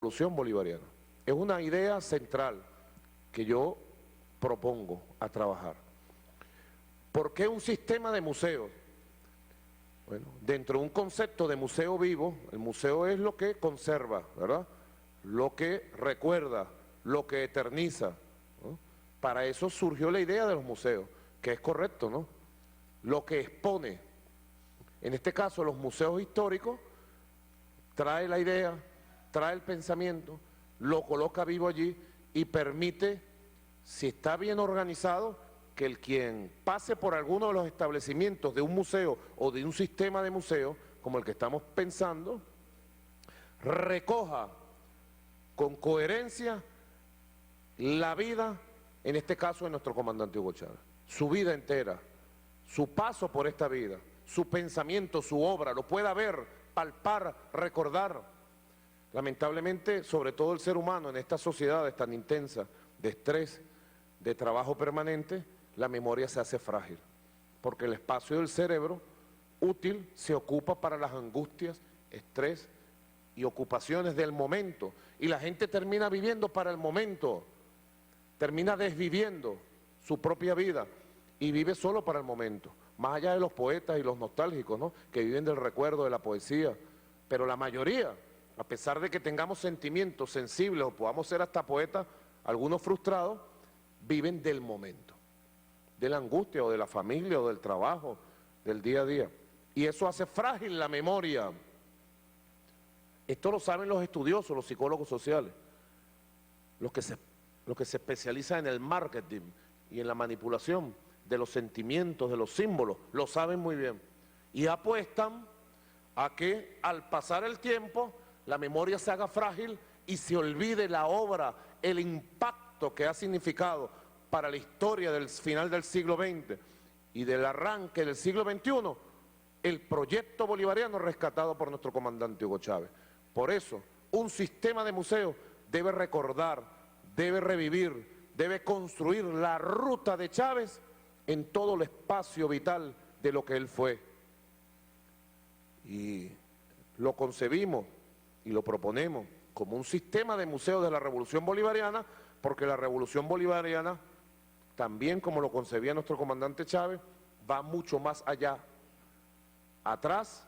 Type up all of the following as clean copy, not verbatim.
Revolución Bolivariana. Es una idea central que yo propongo a trabajar. ¿Por qué un sistema de museos? Bueno, dentro de un concepto de museo vivo, el museo es lo que conserva, ¿verdad? Lo que recuerda, lo que eterniza, ¿no? Para eso surgió la idea de los museos, que es correcto, ¿no? Lo que expone, en este caso los museos históricos, trae la idea, trae el pensamiento, lo coloca vivo allí y permite, si está bien organizado, que el quien pase por alguno de los establecimientos de un museo o de un sistema de museo, como el que estamos pensando, recoja con coherencia la vida, en este caso de nuestro comandante Hugo Chávez, su vida entera, su paso por esta vida, su pensamiento, su obra, lo pueda ver, palpar, recordar. Lamentablemente, sobre todo el ser humano en estas sociedades tan intensas de estrés, de trabajo permanente, la memoria se hace frágil, porque el espacio del cerebro útil se ocupa para las angustias, estrés y ocupaciones del momento, y la gente termina viviendo para el momento, termina desviviendo su propia vida y vive solo para el momento, más allá de los poetas y los nostálgicos, ¿no?, que viven del recuerdo, de la poesía, pero la mayoría, a pesar de que tengamos sentimientos sensibles o podamos ser hasta poetas, algunos frustrados, viven del momento, de la angustia o de la familia o del trabajo, del día a día. Y eso hace frágil la memoria. Esto lo saben los estudiosos, los psicólogos sociales, los que se especializan en el marketing y en la manipulación de los sentimientos, de los símbolos, lo saben muy bien. Y apuestan a que al pasar el tiempo la memoria se haga frágil y se olvide la obra, el impacto que ha significado para la historia del final del siglo XX y del arranque del siglo XXI, el proyecto bolivariano rescatado por nuestro comandante Hugo Chávez. Por eso, un sistema de museos debe recordar, debe revivir, debe construir la ruta de Chávez en todo el espacio vital de lo que él fue. Y lo concebimos y lo proponemos como un sistema de museos de la Revolución Bolivariana, porque la Revolución Bolivariana, también como lo concebía nuestro comandante Chávez, va mucho más allá, atrás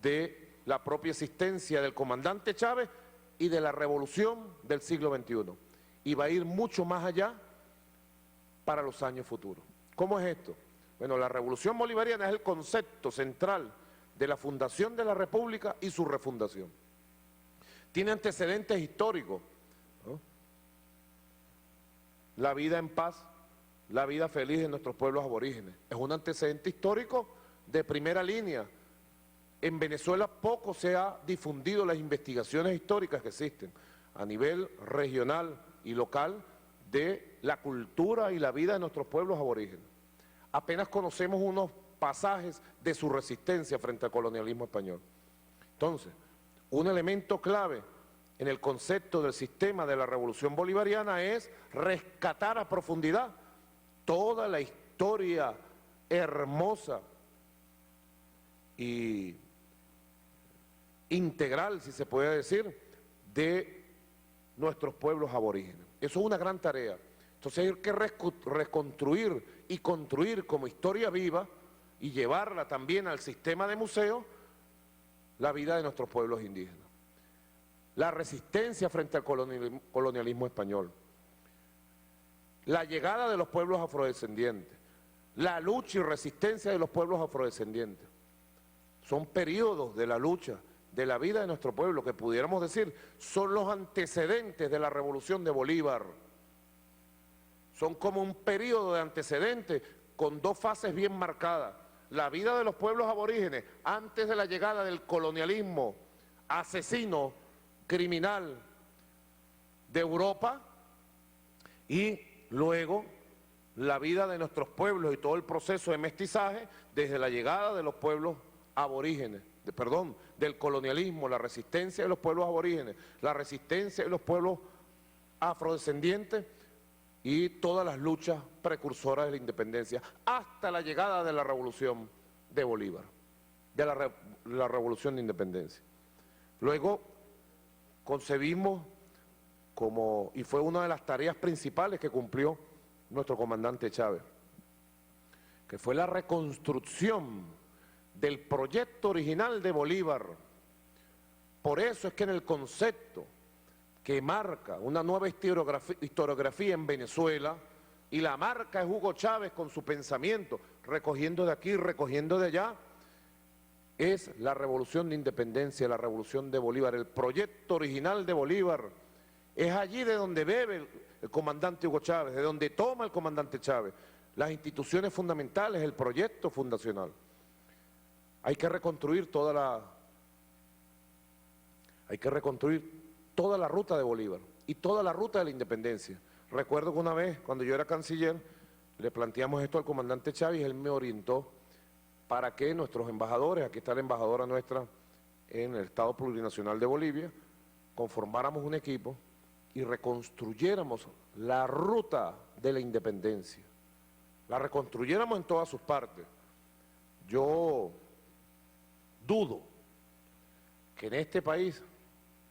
de la propia existencia del comandante Chávez y de la revolución del siglo XXI. Y va a ir mucho más allá para los años futuros. ¿Cómo es esto? Bueno, la Revolución Bolivariana es el concepto central de la fundación de la República y su refundación. Tiene antecedentes históricos, ¿no? La vida en paz, la vida feliz de nuestros pueblos aborígenes. Es un antecedente histórico de primera línea. En Venezuela poco se ha difundido las investigaciones históricas que existen a nivel regional y local de la cultura y la vida de nuestros pueblos aborígenes. Apenas conocemos unos pasajes de su resistencia frente al colonialismo español. Entonces, un elemento clave en el concepto del sistema de la Revolución Bolivariana es rescatar a profundidad toda la historia hermosa y integral, si se puede decir, de nuestros pueblos aborígenes. Eso es una gran tarea. Entonces hay que reconstruir y construir como historia viva y llevarla también al sistema de museos la vida de nuestros pueblos indígenas. La resistencia frente al colonialismo español, la llegada de los pueblos afrodescendientes, la lucha y resistencia de los pueblos afrodescendientes. Son periodos de la lucha, de la vida de nuestro pueblo, que pudiéramos decir son los antecedentes de la revolución de Bolívar. Son como un periodo de antecedentes con dos fases bien marcadas. La vida de los pueblos aborígenes antes de la llegada del colonialismo asesino, criminal de Europa, y luego la vida de nuestros pueblos y todo el proceso de mestizaje desde la llegada de los pueblos aborígenes, del colonialismo, la resistencia de los pueblos aborígenes, la resistencia de los pueblos afrodescendientes y todas las luchas precursoras de la independencia, hasta la llegada de la revolución de Bolívar, de la revolución de independencia. Luego, concebimos como, y fue una de las tareas principales que cumplió nuestro comandante Chávez, que fue la reconstrucción del proyecto original de Bolívar. Por eso es que en el concepto que marca una nueva historiografía en Venezuela, y la marca es Hugo Chávez con su pensamiento, recogiendo de aquí, recogiendo de allá, es la revolución de independencia, la revolución de Bolívar, el proyecto original de Bolívar. Es allí de donde bebe el comandante Hugo Chávez, de donde toma el comandante Chávez, las instituciones fundamentales, el proyecto fundacional. Hay que reconstruir toda la ruta de Bolívar y toda la ruta de la independencia. Recuerdo que una vez, cuando yo era canciller, le planteamos esto al comandante Chávez y él me orientó para que nuestros embajadores, aquí está la embajadora nuestra en el Estado Plurinacional de Bolivia, conformáramos un equipo y reconstruyéramos la ruta de la independencia, la reconstruyéramos en todas sus partes. Yo dudo que en este país,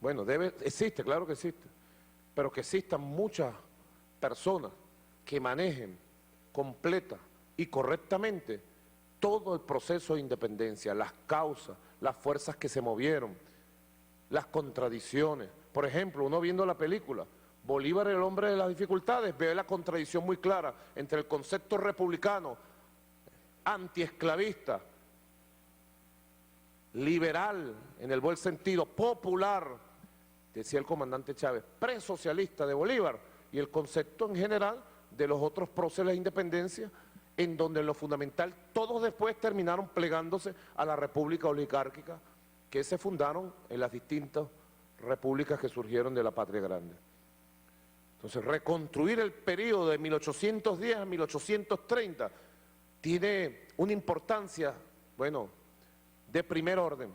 bueno, existe, claro que existe, pero que existan muchas personas que manejen completa y correctamente todo el proceso de independencia, las causas, las fuerzas que se movieron, las contradicciones. Por ejemplo, uno viendo la película Bolívar, el hombre de las dificultades, ve la contradicción muy clara entre el concepto republicano, antiesclavista, liberal, en el buen sentido, popular, decía el comandante Chávez, presocialista de Bolívar, y el concepto en general de los otros próceres de independencia, en donde en lo fundamental todos después terminaron plegándose a la república oligárquica que se fundaron en las distintas repúblicas que surgieron de la patria grande. Entonces, reconstruir el periodo de 1810 a 1830 tiene una importancia, bueno, de primer orden.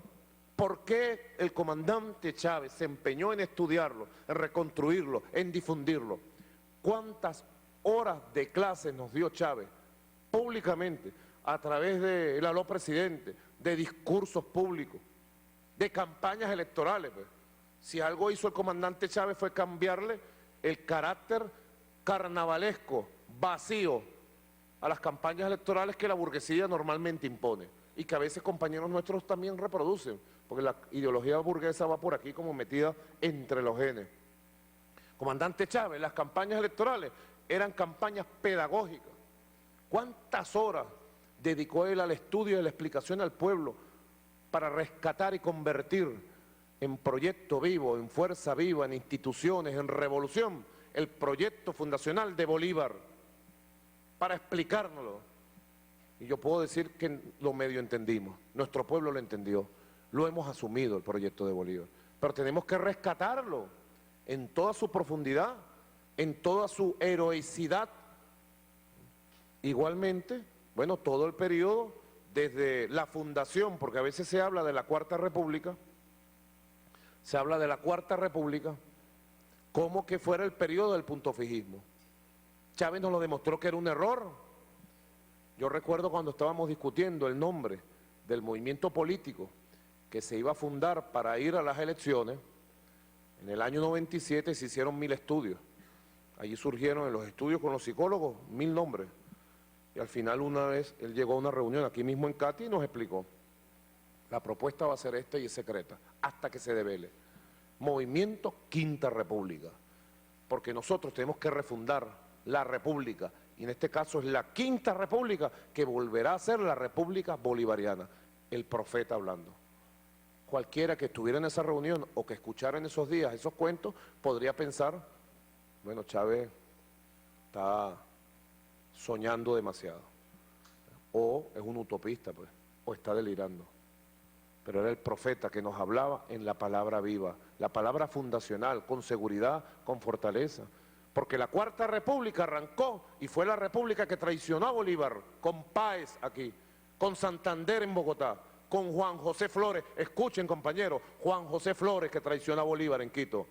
¿Por qué el comandante Chávez se empeñó en estudiarlo, en reconstruirlo, en difundirlo? ¿Cuántas horas de clases nos dio Chávez públicamente a través del aló presidente, de discursos públicos, de campañas electorales? Pues, si algo hizo el comandante Chávez fue cambiarle el carácter carnavalesco, vacío, a las campañas electorales que la burguesía normalmente impone y que a veces compañeros nuestros también reproducen, porque la ideología burguesa va por aquí como metida entre los genes. Comandante Chávez, las campañas electorales eran campañas pedagógicas. ¿Cuántas horas dedicó él al estudio y a la explicación al pueblo para rescatar y convertir en proyecto vivo, en fuerza viva, en instituciones, en revolución, el proyecto fundacional de Bolívar, para explicárnoslo? Y yo puedo decir que lo medio entendimos, nuestro pueblo lo entendió, lo hemos asumido el proyecto de Bolívar, pero tenemos que rescatarlo en toda su profundidad, en toda su heroicidad. Igualmente, bueno, todo el periodo desde la fundación, porque a veces se habla de la Cuarta República, como que fuera el periodo del puntofijismo. Chávez nos lo demostró que era un error. Yo recuerdo cuando estábamos discutiendo el nombre del movimiento político que se iba a fundar para ir a las elecciones, en el año 97 se hicieron 1000 estudios. Allí surgieron en los estudios con los psicólogos 1000 nombres. Y al final una vez él llegó a una reunión aquí mismo en Cati y nos explicó: la propuesta va a ser esta y es secreta, hasta que se devele. Movimiento Quinta República, porque nosotros tenemos que refundar la República, y en este caso es la Quinta República, que volverá a ser la República Bolivariana. El profeta hablando. Cualquiera que estuviera en esa reunión o que escuchara en esos días esos cuentos, podría pensar, bueno, Chávez está soñando demasiado, o es un utopista, pues, o está delirando. Pero era el profeta que nos hablaba en la palabra viva, la palabra fundacional, con seguridad, con fortaleza. Porque la Cuarta República arrancó y fue la república que traicionó a Bolívar, con Páez aquí, con Santander en Bogotá, con Juan José Flores, escuchen compañeros, Juan José Flores que traicionó a Bolívar en Quito,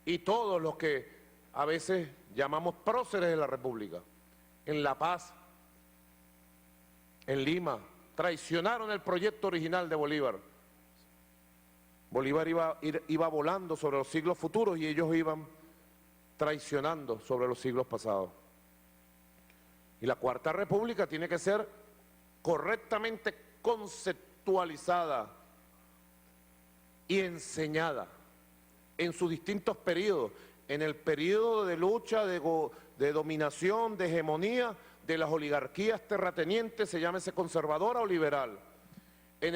y todos los que a veces llamamos próceres de la República, en La Paz, en Lima, traicionaron el proyecto original de Bolívar. Bolívar iba volando sobre los siglos futuros y ellos iban traicionando sobre los siglos pasados. Y la Cuarta República tiene que ser correctamente conceptualizada y enseñada en sus distintos periodos, en el periodo de lucha, de dominación, de hegemonía de las oligarquías terratenientes, se llámese conservadora o liberal,